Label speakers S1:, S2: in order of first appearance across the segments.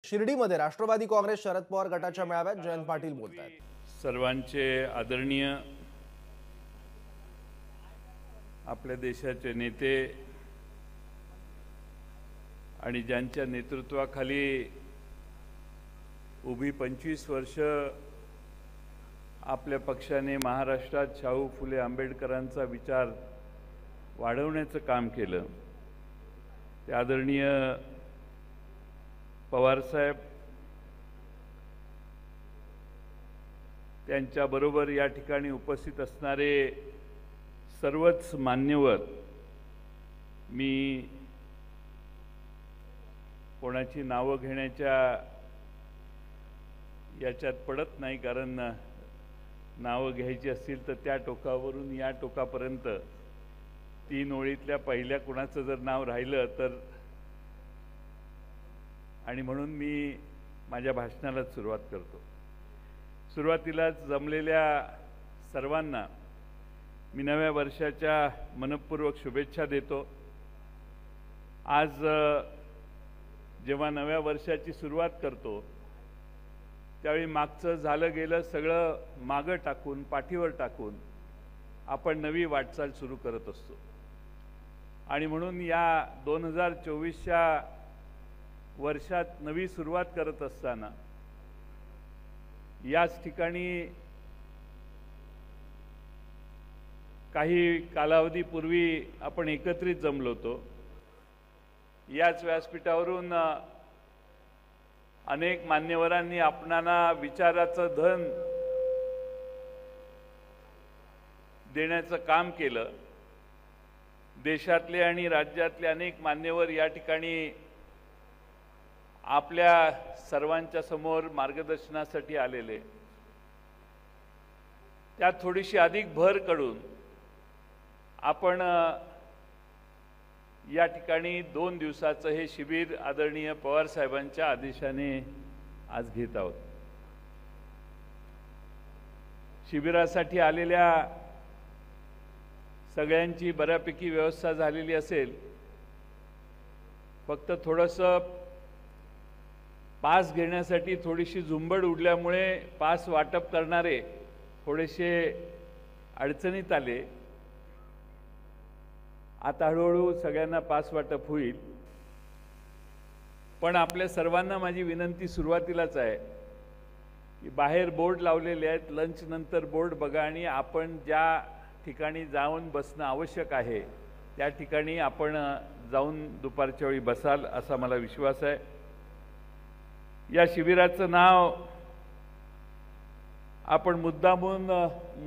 S1: शिर्डीमध्ये राष्ट्रवादी काँग्रेस शरद पवार गटाच्या मेळाव्यात जयंत पाटील बोलतायत।
S2: सर्वांचे आदरणीय आपल्या देशाचे नेते आणि ज्यांच्या नेतृत्वाखाली उभी 25 वर्ष आपल्या पक्षाने महाराष्ट्रात शाहू फुले आंबेडकरांचा विचार वाढवण्याचं काम केलं, ते आदरणीय पवार साहेब, त्यांच्याबरोबर या ठिकाणी उपस्थित असणारे सर्वच मान्यवर, मी कोणाची नावं घेण्याच्या याच्यात पडत नाही, कारण नावं घ्यायची असतील तर त्या टोकावरून या टोकापर्यंत 3 ओळीतल्या पहिल्या कुणाचं जर नाव राहिलं तर, आणि म्हणून मी माझ्या भाषणाला सुरुवात करतो। सुरुवातीलाच जमलेल्या सर्वांना मी नव्या वर्षाच्या मनपूर्वक शुभेच्छा देतो। आज जेव्हा नव्या वर्षाची सुरुवात करतो त्यावेळी मागचं झालं गेलं सगळं मागं टाकून, पाठीवर टाकून आपण नवी वाटचाल सुरू करत असतो। आणि म्हणून या 2024च्या वर्षात नवी सुरुवात करत असताना याच ठिकाणी काही कालावधीपूर्वी आपण एकत्रित जमलो होतो। याच व्यासपीठावरून अनेक मान्यवरांनी आपणाला विचाराचं धन देण्याचं काम केलं। देशातले आणि राज्यातले अनेक मान्यवर या ठिकाणी आपल्या सर्वांच्या समोर मार्गदर्शनासाठी आलेले, त्यात थोडीशी अधिक भर करून आपण या ठिकाणी 2 दिवसाचं हे शिबिर आदरणीय पवार साहेबांच्या आदेशाने आज घेत आहोत। शिबिरासाठी आलेल्या सगळ्यांची बऱ्यापैकी व्यवस्था झालेली असेल, फक्त थोडंसं पास घेण्यासाठी थोडीशी झुंबड उडल्यामुळे पास वाटप करणारे थोडेसे अडचणीत आले। आता हळूहळू सगळ्यांना पास वाटप होईल, पण आपल्या सर्वांना माझी विनंती सुरुवातीलाच आहे की बाहेर बोर्ड लावलेले आहेत, लंच नंतर बोर्ड बघा आणि आपण ज्या ठिकाणी जाऊन बसणं आवश्यक आहे त्या ठिकाणी आपण जाऊन दुपारच्या वेळी बसाल असा मला विश्वास आहे। या शिबिराचं नाव आपण मुद्दामून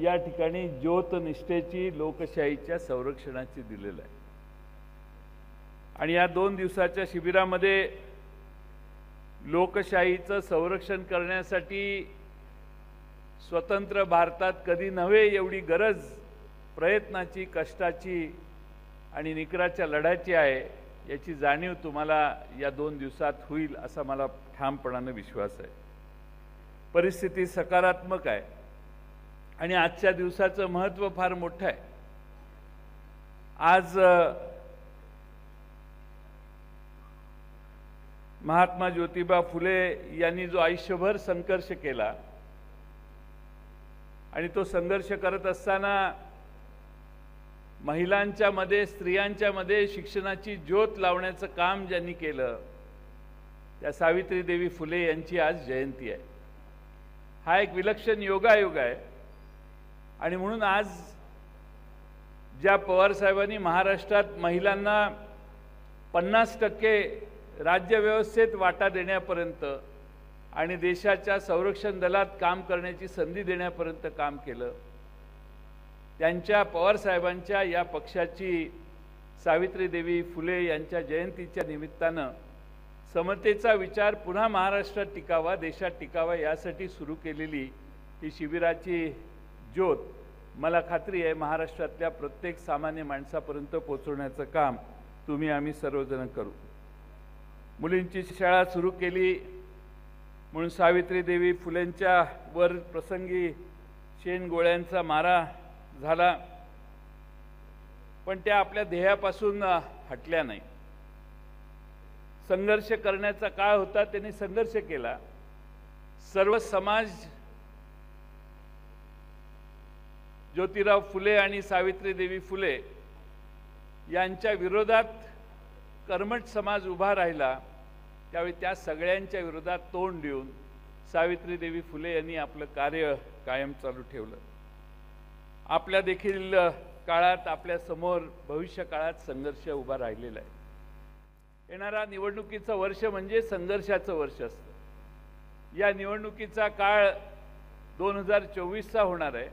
S2: या ठिकाणी ज्योत निष्ठेची लोकशाहीच्या संरक्षणाची दिलेलं आहे। आणि या 2 दिवसाच्या शिबिरामध्ये लोकशाहीचं संरक्षण करण्यासाठी स्वतंत्र भारतात कधी नव्हे एवढी गरज प्रयत्नाची, कष्टाची आणि निकराच्या लढ्याची आहे, याची जाणीव तुम्हाला या 2 दिवसात होईल असा मला ठामपणाने विश्वास आहे। परिस्थिती सकारात्मक आहे आणि आजच्या दिवसाचं महत्त्व फार मोठं आहे। आज महात्मा ज्योतिबा फुले यांनी जो आयुष्यभर संघर्ष केला आणि तो संघर्ष करत असताना महिलांच्या मध्ये, स्त्रियांच्या मध्ये शिक्षणाची ज्योत लावण्याचं काम ज्यांनी केलं, त्या सावित्रीदेवी फुले यांची आज जयंती आहे। हा एक विलक्षण योगायोग आहे आणि म्हणून आज ज्या पवार साहेबांनी महाराष्ट्रात महिलांना 50% राज्यव्यवस्थेत वाटा देण्यापर्यंत आणि देशाच्या संरक्षण दलात काम करण्याची संधी देण्यापर्यंत काम केलं, त्यांच्या पवार साहेबांच्या या पक्षाची सावित्रीदेवी फुले यांच्या जयंतीच्या निमित्तानं समतेचा विचार पुन्हा महाराष्ट्रात टिकावा, देशात टिकावा यासाठी सुरू केलेली ही शिबिराची ज्योत मला खात्री आहे महाराष्ट्रातल्या प्रत्येक सामान्य माणसापर्यंत पोहोचवण्याचं काम तुम्ही आम्ही सर्वजण करू। मुलींची शाळा सुरू केली म्हणून सावित्रीदेवी फुलेंच्या वर प्रसंगी शेणगोळ्यांचा मारा झाला, पण त्या आपल्या ध्येयापासून हटल्या नाही। संघर्ष करण्याचा काळ होता, त्यांनी संघर्ष केला. सर्व समाज ज्योतिराव फुले आणि सावित्रीदेवी फुले यांच्या विरोधात कर्मठ समाज उभा राहिला. त्यावेळी त्या सगळ्यांच्या विरोधात तोंड देऊन सावित्रीदेवी फुले यांनी आपलं कार्य कायम चालू ठेवलं. आपल्या देखील काळात आपल्या समोर भविष्य काळात संघर्ष उभा राहिलेला आहे. येणारा निवडणुकीचं वर्ष म्हणजे संघर्षाचं वर्ष असतं. या निवडणुकीचा काळ 2024चा होणार आहे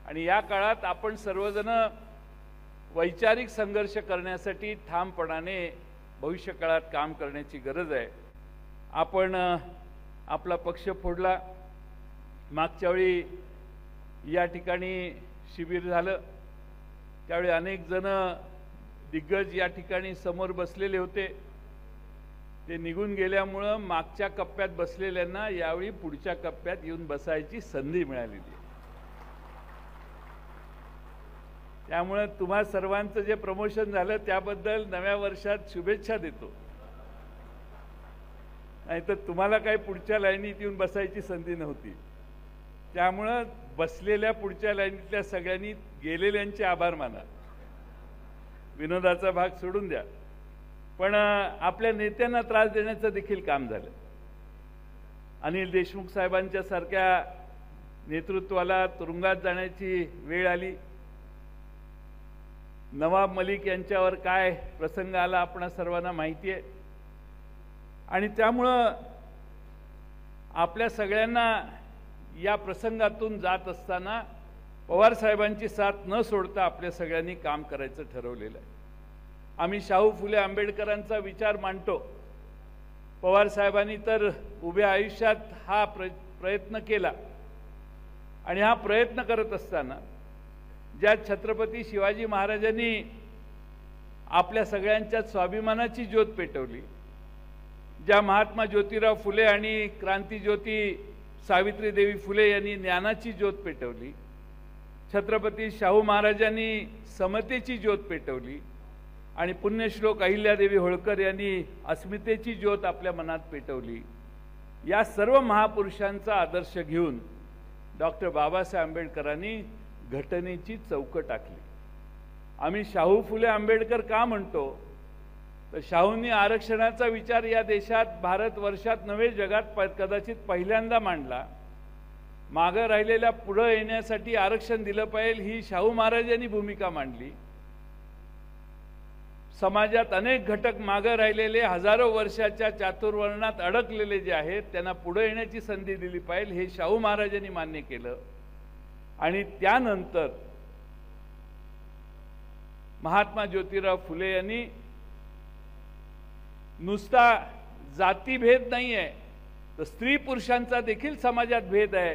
S2: आणि या काळात आपण सर्वजण वैचारिक संघर्ष करण्यासाठी ठामपणाने भविष्य काळात काम करण्याची गरज आहे. आपण आपला पक्ष फोडला. मागच्या वेळी या ठिकाणी शिबिर झालं, त्यावेळी अनेक जण दिग्गज या ठिकाणी समोर बसलेले होते. ते निघून गेल्यामुळं मागच्या कप्प्यात बसलेल्यांना यावेळी पुढच्या कप्प्यात येऊन बसायची संधी मिळालेली. त्यामुळे तुम्हा सर्वांचं जे प्रमोशन झालं त्याबद्दल नव्या वर्षात शुभेच्छा देतो. नाहीतर तुम्हाला काही पुढच्या लाईनीत येऊन बसायची संधी नव्हती. त्यामुळं बसलेल्या पुढच्या लाईनीतल्या सगळ्यांनी गेलेल्यांचे आभार माना. विनोदाचा भाग सोडून द्या. पण आपल्या नेत्यांना त्रास देण्याचं देखील काम झालं. अनिल देशमुख साहेबांच्या सारख्या नेतृत्वाला तुरुंगात जाण्याची वेळ आली. नवाब मलिक यांच्यावर काय प्रसंग आला आपणा सर्वांना माहिती आहे. आणि त्यामुळं आपल्या सगळ्यांना या प्रसंगातून जात असताना पवार साहेबांची साथ न सोडता आपल्या सगळ्यांनी काम करायचं ठरवलेलं आहे. आम्ही शाहू फुले आंबेडकरांचा विचार मांडतो. पवार साहेबांनी तर उभ्या आयुष्यात हा प्रयत्न केला आणि हा प्रयत्न करत असताना ज्या छत्रपती शिवाजी महाराजांनी आपल्या सगळ्यांच्या स्वाभिमानाची ज्योत पेटवली, ज्या महात्मा ज्योतिराव फुले आणि क्रांतिज्योती सावित्रीदेवी फुले यांनी ज्ञानाची ज्योत पेटवली, छत्रपती शाहू महाराजांनी समतेची ज्योत पेटवली आणि पुण्यश्लोक अहिल्यादेवी होळकर यांनी अस्मितेची ज्योत आपल्या मनात पेटवली. या सर्व महापुरुषांचा आदर्श घेऊन डॉक्टर बाबासाहेब आंबेडकरांनी घटनेची चौकट आखली. आम्ही शाहू फुले आंबेडकर का म्हणतो तर शाहूंनी आरक्षणाचा विचार या देशात भारतवर्षात नव्हे जगात कदाचित पहिल्यांदा मांडला. मागं राहिलेल्या पुढं येण्यासाठी आरक्षण दिलं पाहिजे ही शाहू महाराजांनी भूमिका मांडली. समाजात अनेक घटक मागं राहिलेले हजारो वर्षाच्या चातुर्वर्णात अडकलेले जे आहेत त्यांना पुढे येण्याची संधी दिली पाहिजे हे शाहू महाराजांनी मान्य केलं. आणि त्यानंतर महात्मा ज्योतिराव फुले यांनी नुसता जातीभेद नाही आहे तर स्त्री पुरुषांचा देखील समाजात भेद आहे,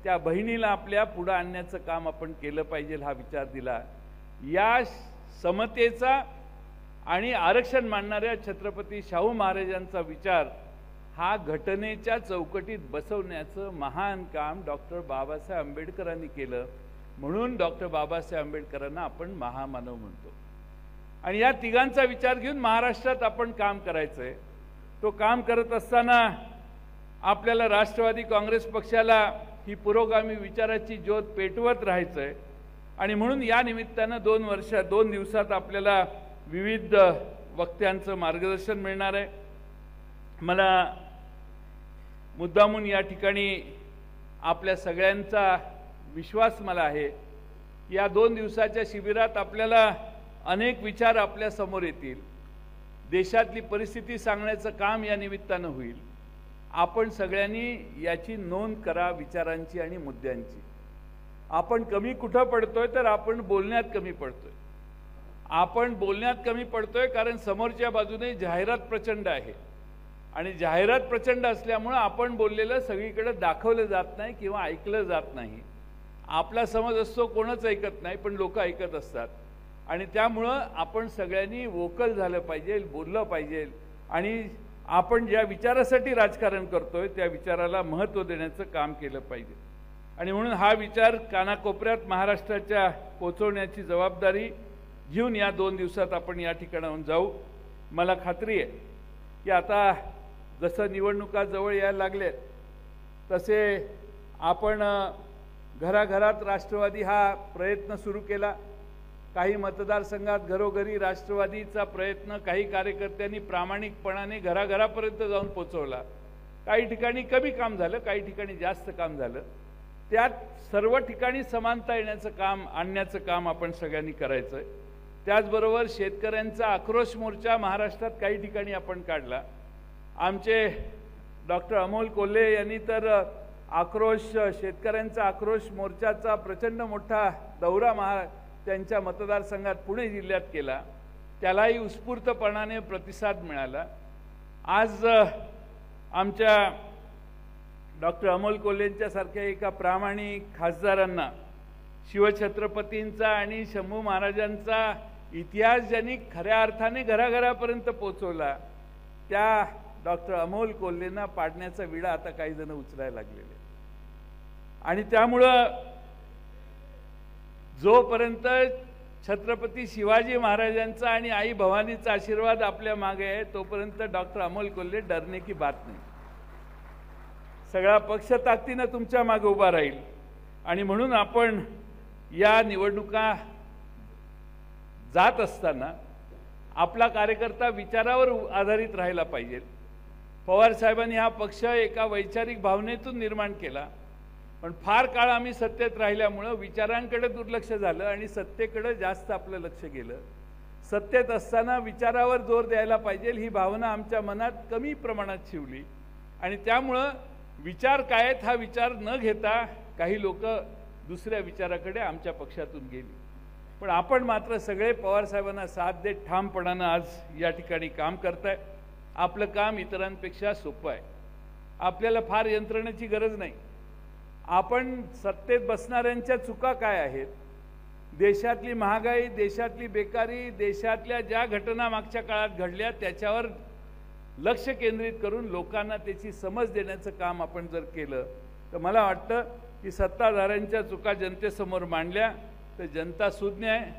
S2: त्या बहिणीला आपल्या पुढे आणण्याचं काम आपण केलं पाहिजे हा विचार दिला. या समतेचा आणि आरक्षण मानणाऱ्या छत्रपती शाहू महाराजांचा विचार हा घटनेच्या चौकटीत बसवण्याचं महान काम डॉक्टर बाबासाहेब आंबेडकरांनी केलं. म्हणून डॉक्टर बाबासाहेब आंबेडकरांना आपण महामानव म्हणतो. आणि या तिघांचा विचार घेऊन महाराष्ट्रात आपण काम करायचं आहे. तो काम करत असताना आपल्याला राष्ट्रवादी काँग्रेस पक्षाला ही पुरोगामी विचाराची ज्योत पेटवत राहायचं आहे. आणि म्हणून या निमित्तानं 2 दिवसात आपल्याला विविध वक्त्यांचं मार्गदर्शन मिळणार आहे. मला मुद्दामून या ठिकाणी आपल्या सगळ्यांचा विश्वास मला आहे की या 2 दिवसाच्या शिबिरात आपल्याला अनेक विचार आपल्या समोर येतील. देशातली परिस्थिती सांगण्याचं काम या निमित्तानं होईल. आपण सगळ्यांनी याची नोंद करा विचारांची आणि मुद्द्यांची. आपण कमी कुठं पडतोय तर आपण बोलण्यात कमी पडतोय. आपण बोलण्यात कमी पडतोय कारण समोरच्या बाजूने जाहिरात प्रचंड आहे आणि जाहिरात प्रचंड असल्यामुळे आपण बोललेलं सगळीकडे दाखवलं जात नाही किंवा ऐकलं जात नाही. आपला समज असतो कोणच ऐकत नाही पण लोक ऐकत असतात. आणि त्यामुळं आपण सगळ्यांनी वोकल झालं पाहिजे, बोललं पाहिजे आणि आपण ज्या विचारासाठी राजकारण करतोय त्या विचाराला महत्त्व देण्याचं काम केलं पाहिजे. आणि म्हणून हा विचार कानाकोपऱ्यात महाराष्ट्राच्या पोचवण्याची जबाबदारी घेऊन या 2 दिवसात आपण या ठिकाणाहून जाऊ. मला खात्री आहे की आता जसं निवडणुका जवळ यायला लागल्यात तसे आपण घराघरात राष्ट्रवादी हा प्रयत्न सुरू केला. काही मतदारसंघात घरोघरी राष्ट्रवादीचा प्रयत्न काही कार्यकर्त्यांनी प्रामाणिकपणाने घराघरापर्यंत जाऊन पोचवला. काही ठिकाणी कमी काम झालं, काही ठिकाणी जास्त काम झालं. त्यात सर्व ठिकाणी समानता येण्याचं काम आणण्याचं काम आपण सगळ्यांनी करायचं आहे. त्याचबरोबर शेतकऱ्यांचा आक्रोश मोर्चा महाराष्ट्रात काही ठिकाणी आपण काढला. आमचे डॉक्टर अमोल कोल्हे यांनी तर शेतकऱ्यांचा आक्रोश मोर्चाचा प्रचंड मोठा दौरा त्यांच्या मतदारसंघात पुणे जिल्ह्यात केला. त्यालाही उत्स्फूर्तपणाने प्रतिसाद मिळाला. आज आमच्या डॉक्टर अमोल कोल्हेंच्या सारख्या एका प्रामाणिक खासदारांना शिवछत्रपतींचा आणि शंभू महाराजांचा इतिहास ज्यांनी खऱ्या अर्थाने घराघरापर्यंत पोहोचवला त्या डॉक्टर अमोल कोल्हेंना पाडण्याचा विडा आता काही जण उचलायला लागलेले. आणि त्यामुळं जोपर्यंत छत्रपती शिवाजी महाराजांचा आणि आई भवानीचा आशीर्वाद आपल्या मागे आहे तोपर्यंत डॉक्टर अमोल कोल्हे डरने की बात नाही. सगळा पक्ष ताकदीनं तुमच्या मागे उभा राहील. आणि म्हणून आपण या निवडणुका जात असताना आपला कार्यकर्ता विचारावर आधारित राहायला पाहिजे. पवार साहेबांनी हा पक्ष एका वैचारिक भावनेतून निर्माण केला, पण फार काळ आम्ही सत्तेत राहिल्यामुळं विचारांकडे दुर्लक्ष झालं आणि सत्तेकडे जास्त आपलं लक्ष गेलं. सत्तेत असताना विचारावर जोर द्यायला पाहिजे ही भावना आमच्या मनात कमी प्रमाणात शिवली. आणि त्यामुळं विचार काय आहेत हा विचार न घेता काही लोक दुसऱ्या विचाराकडे आमच्या पक्षातून गेली. पण आपण मात्र सगळे पवार साहेबांना साथ देत ठामपणानं आज या ठिकाणी काम करताय. आपलं काम इतरांपेक्षा सोपं आहे. आपल्याला फार यंत्रणेची गरज नाही. आपण सत्तेत बसणाऱ्यांच्या चुका काय आहेत, देशातली महागाई, देशातली बेकारी, देशातल्या ज्या घटना मागच्या काळात घडल्या त्याच्यावर लक्ष केंद्रित करून लोकांना त्याची समज देण्याचं काम आपण जर केलं तर मला वाटतं की सत्ताधाऱ्यांच्या चुका जनतेसमोर मांडल्या तर जनता सुज्ञ आहे.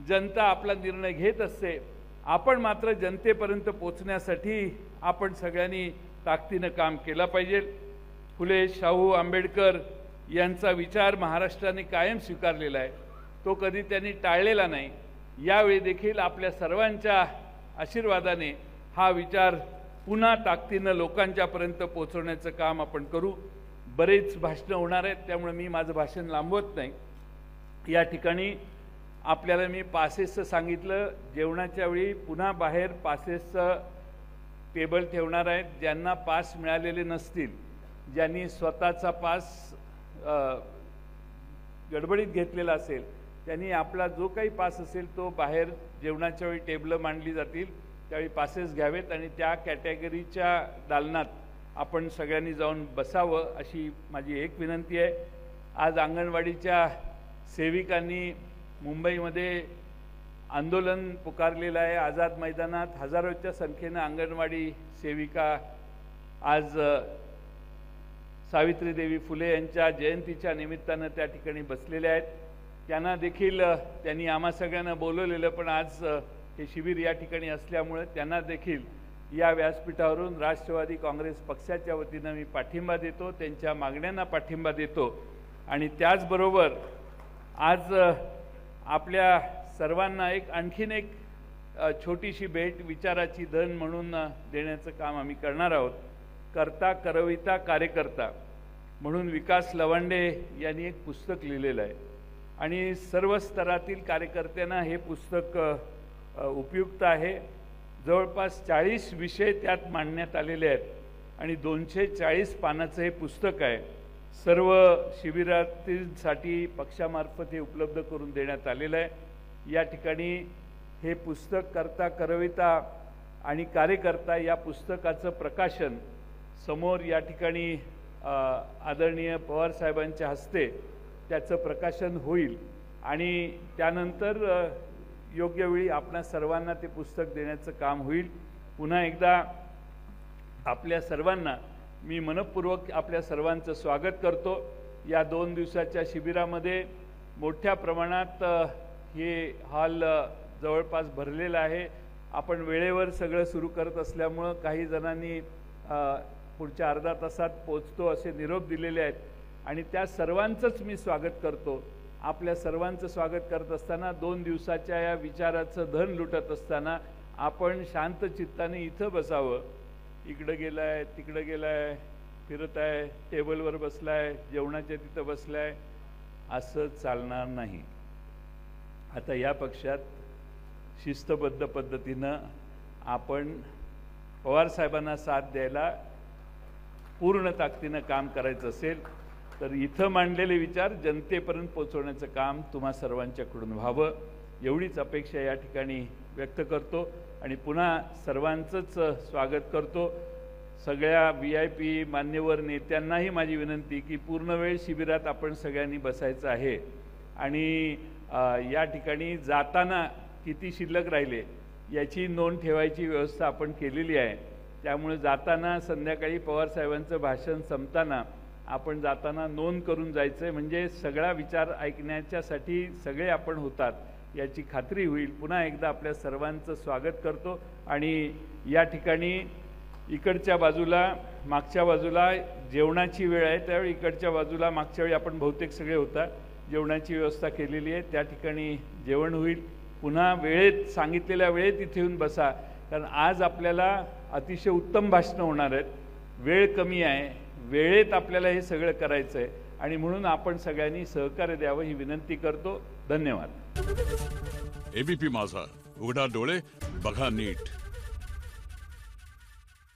S2: जनता आपला निर्णय घेत असते. आपण मात्र जनतेपर्यंत पोचण्यासाठी आपण सगळ्यांनी ताकदीनं काम केलं पाहिजे. फुले, शाहू, आंबेडकर यांचा विचार महाराष्ट्राने कायम स्वीकारलेला आहे. तो कधी त्यांनी टाळलेला नाही. यावेळी देखील आपल्या सर्वांच्या आशीर्वादाने हा विचार पुन्हा ताकदीनं लोकांच्यापर्यंत पोहोचवण्याचं काम आपण करू. बरेच भाषणं होणार आहेत त्यामुळे मी माझं भाषण लांबवत नाही. या ठिकाणी आपल्याला मी पासेसचं सांगितलं. जेवणाच्या वेळी पुन्हा बाहेर पासेसचं टेबल ठेवणार आहेत. ज्यांना पास मिळालेले नसतील, ज्यांनी स्वतःचा पास गडबडीत घेतलेला असेल त्यांनी आपला जो काही पास असेल तो बाहेर जेवणाच्या वेळी टेबलं मांडली जातील त्यावेळी पासेस घ्यावेत आणि त्या कॅटेगरीच्या दालनात आपण सगळ्यांनी जाऊन बसावं अशी माझी एक विनंती आहे. आज अंगणवाडीच्या सेविकांनी मुंबईमध्ये आंदोलन पुकारलेलं आहे. आझाद मैदानात हजारोच्या संख्येनं अंगणवाडी सेविका आज सावित्रीदेवी फुले यांच्या जयंतीच्या निमित्तानं त्या ठिकाणी बसलेल्या आहेत. त्यांना देखील त्यांनी आम्हा सगळ्यांना बोलवलेलं, पण आज हे शिबिर या ठिकाणी असल्यामुळे त्यांना देखील या व्यासपीठावरून राष्ट्रवादी काँग्रेस पक्षाच्या वतीनं मी पाठिंबा देतो, त्यांच्या मागण्यांना पाठिंबा देतो. आणि त्याचबरोबर आज आपल्या सर्वांना आणखीन एक छोटीशी भेट विचाराची धन म्हणून देण्याचं काम आम्ही करणार आहोत. करता करविता कार्यकर्ता म्हणून विकास लवांडे यांनी एक पुस्तक लिहिलेलं आहे आणि सर्व स्तरातील कार्यकर्त्यांना हे पुस्तक उपयुक्त आहे. जवळपास 40 विषय त्यात मांडण्यात आलेले आहेत आणि 240 पानाचं हे पुस्तक आहे. सर्व शिबिरातील पक्षामार्फत हे उपलब्ध करून देण्यात आलेलं आहे. या ठिकाणी हे पुस्तक करता करविता आणि कार्यकर्ता या पुस्तकाचं प्रकाशन समोर या ठिकाणी आदरणीय पवार साहेबांच्या हस्ते त्याचं प्रकाशन होईल आणि त्यानंतर योग्य वेळी आपल्या सर्वांना ते पुस्तक देण्याचं काम होईल. पुन्हा एकदा आपल्या सर्वांना मी मनपूर्वक आपल्या सर्वांचं स्वागत करतो. या 2 दिवसाच्या शिबिरामध्ये मोठ्या प्रमाणात हे हॉल जवळपास भरलेला आहे. आपण वेळेवर सगळं सुरू करत असल्यामुळं काही जणांनी पुढच्या अर्धा तासात पोचतो असे निरोप दिलेले आहेत आणि त्या सर्वांचंच मी स्वागत करतो. आपल्या सर्वांचं स्वागत करत असताना 2 दिवसाच्या या विचाराचं धन लुटत असताना आपण शांत चित्ताने इथं बसावं. इकडं गेलाय, तिकडं गेलाय, फिरत आहे, टेबलवर बसलाय, जेवणाच्या तिथं बसलाय, असं चालणार नाही. आता या पक्षात शिस्तबद्ध पद्धतीनं आपण पवारसाहेबांना साथ द्यायला पूर्ण ताकदीनं काम करायचं असेल तर इथं मांडलेले विचार जनतेपर्यंत पोहोचवण्याचं काम तुम्हा सर्वांच्याकडून व्हावं एवढीच अपेक्षा या ठिकाणी व्यक्त करतो आणि पुन्हा सर्वांचंच स्वागत करतो. सगळ्या VIP मान्यवर नेत्यांनाही माझी विनंती की पूर्ण वेळ शिबिरात आपण सगळ्यांनी बसायचं आहे आणि या ठिकाणी जाताना किती शिल्लक राहिले याची नोंद ठेवायची व्यवस्था आपण केलेली आहे. त्यामुळे जाताना संध्याकाळी पवारसाहेबांचं भाषण संपताना आपण जाताना नोंद करून जायचं आहे, म्हणजे सगळा विचार ऐकण्याच्यासाठी सगळे आपण होतात याची खात्री होईल. पुन्हा एकदा आपल्या सर्वांचं स्वागत करतो आणि या ठिकाणी इकडच्या बाजूला मागच्या बाजूला जेवणाची वेळ आहे, त्यावेळी इकडच्या बाजूला मागच्या वेळी आपण बहुतेक सगळे होता जेवणाची व्यवस्था केलेली आहे. त्या ठिकाणी जेवण होईल. पुन्हा वेळेत सांगितलेल्या वेळेत इथे येऊन बसा, कारण आज आपल्याला अतिशय उत्तम भाषणं होणार आहेत. वेळ कमी आहे, वेळेत आपल्याला हे सगळं करायचं आहे आणि म्हणून आपण सगळ्यांनी सहकार्य द्यावं ही विनंती करतो. धन्यवाद.
S3: ABP माझा, उघडा डोळे बघा नीट.